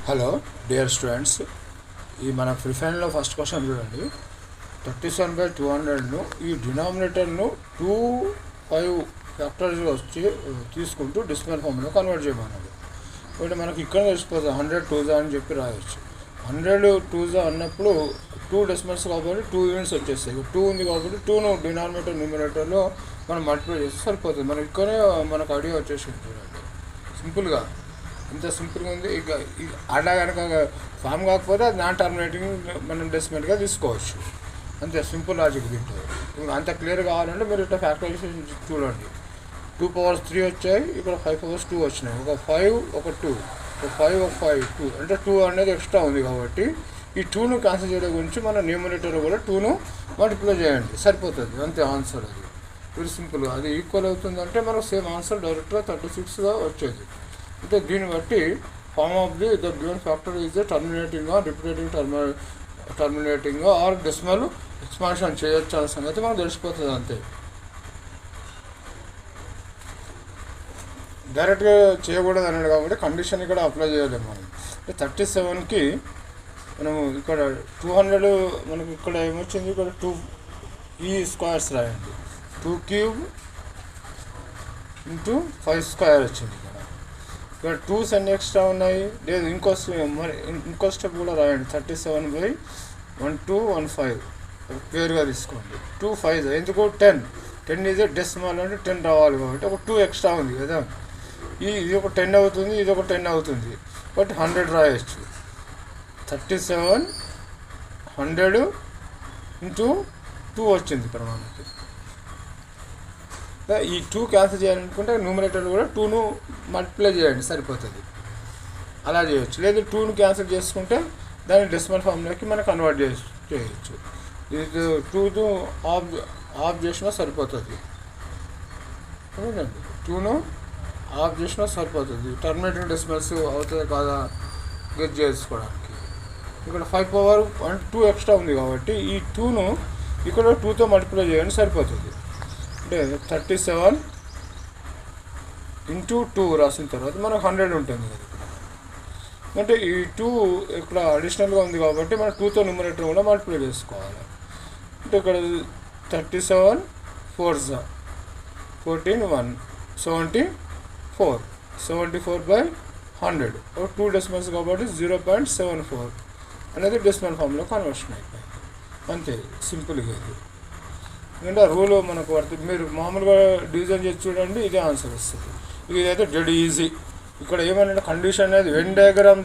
Hello dear students, ఈ మన ప్రిఫైన్లో first question చూడండి. 37/200ను ఈ డినామినేటర్ను 2 ఫ్యాక్టర్స్ వచ్చి తీసుకుంటూ డెసిమల్ ఫామ్లో కన్వర్ట్ చేయమన్నాడు. ఇప్పుడు మనకి ఇక్కడ తెలిసిపోతుంది 100 2s అని చెప్పి రాయొచ్చు. 100 2s అన్నప్పుడు 2 డెసిమల్స్ కాబట్టి 2 యూనిట్స్ వచ్చేస్తాయి. 2 ఉంది కాబట్టి 2ను డినామినేటర్ న్యూమినేటర్లో మనం మల్టిప్లై చేస్తే సరిపోతుంది. మనకి ఇక్కడే మనకు ఐడియా వచ్చేసింది చూడండి. సింపుల్గా ఇంత సింపుల్గా ఉంది. ఇక అలా కనుక ఫామ్ కాకపోతే అది నాన్ టర్మినేటింగ్ మనం డెసిమల్గా తీసుకోవచ్చు. అంతే సింపుల్ లాజిక్ తింటుంది. అంత క్లియర్ కావాలంటే మీరు ఇట్లా ఫ్యాక్టరైజేషన్ చూడండి. 2 powers 3 వచ్చాయి, ఇక్కడ 5 powers 2 వచ్చినాయి. ఒక 5 ఒక 2, ఒక 5 ఒక 5 2 అంటే 2 అనేది ఎక్స్ట్రా ఉంది కాబట్టి ఈ 2ను క్యాన్సిల్ చేయడం గురించి మన న్యూమినేటర్ కూడా 2ను మల్టిప్లై చేయండి, సరిపోతుంది. అంతే ఆన్సర్. అది వెరీ సింపుల్గా అది ఈక్వల్ అవుతుందంటే మనకు సేమ్ ఆన్సర్ డైరెక్ట్గా 36గా వచ్చేది. అంటే దీన్ని బట్టి form of the given factor is terminating terminating or decimal expansion చేయొచ్చు అనే సంగతి మనకు తెలిసిపోతుంది. అంతే, డైరెక్ట్గా చేయకూడదు అన్నాడు కాబట్టి కండిషన్ ఇక్కడ అప్లై చేయలేము మనం. అంటే 37కి మనము ఇక్కడ 200 మనకి ఇక్కడ ఏమొచ్చింది, ఇక్కడ 2 ఈ స్క్వేర్స్ రాయండి. 2 cube into 5 స్క్వేర్ వచ్చింది. ఇక్కడ 2s అన్ని ఎక్స్ట్రా ఉన్నాయి. లేదు ఇంకో స్టెప్ కూడా రాయండి. 37/1215 పేరుగా తీసుకోండి. 2 5 ఎందుకు 10 ఈజ్ డెసిమల్ అంటే 10 రావాలి కాబట్టి ఒక 2 ఎక్స్ట్రా ఉంది కదా. ఇది ఒక 10 అవుతుంది, ఇది ఒక 10 అవుతుంది, బట్ 100 రాయొచ్చు. 3700 into 2 వచ్చింది ఇక్కడ మనకి. ఈ 2 క్యాన్సిల్ చేయాలనుకుంటే న్యూమినేటర్ కూడా 2ను మల్టిప్లై చేయండి, సరిపోతుంది. అలా చేయొచ్చు. లేదు 2ను క్యాన్సిల్ చేసుకుంటే దాన్ని డెసిమల్ ఫామ్లోకి మనం కన్వర్ట్ చేయొచ్చు. ఇది 2ను ఆఫ్ చేసినా సరిపోతుంది. 2ను ఆఫ్ చేసినా సరిపోతుంది. టర్మినేటింగ్ డెసిమల్స్ అవుతుంది కాదా గెట్ చేసుకోవడానికి. ఇక్కడ 5 power 2 ఎక్స్ట్రా ఉంది కాబట్టి ఈ 2ను ఇక్కడ 2తో మల్టిప్లై చేయండి, సరిపోతుంది. అంటే 37 into 2 రాసిన తర్వాత మనకు 100 ఉంటుంది కదా. అంటే ఈ 2 ఇక్కడ అడిషనల్గా ఉంది కాబట్టి మనం 2తో న్యూమరేటర్ కూడా మల్టిప్లై చేసుకోవాలి. అంటే ఇక్కడ 37 4s 14 1 74/100 ఒక 2 డెసిమల్స్ కాబట్టి 0.74 అనేది డెసిమల్ ఫామ్లో కన్వర్షన్ అయిపోయింది. అంతే సింపుల్గా. ఇది ఎందుకంటే రూల్ మనకు మీరు మామూలుగా డివిజన్ చేసి చూడండి, ఇదే ఆన్సర్ వస్తుంది. ఇదైతే డెడ్ ఈజీ. ఇక్కడ ఏమన్నా కండిషన్ అనేది వెన్ డయాగ్రామ్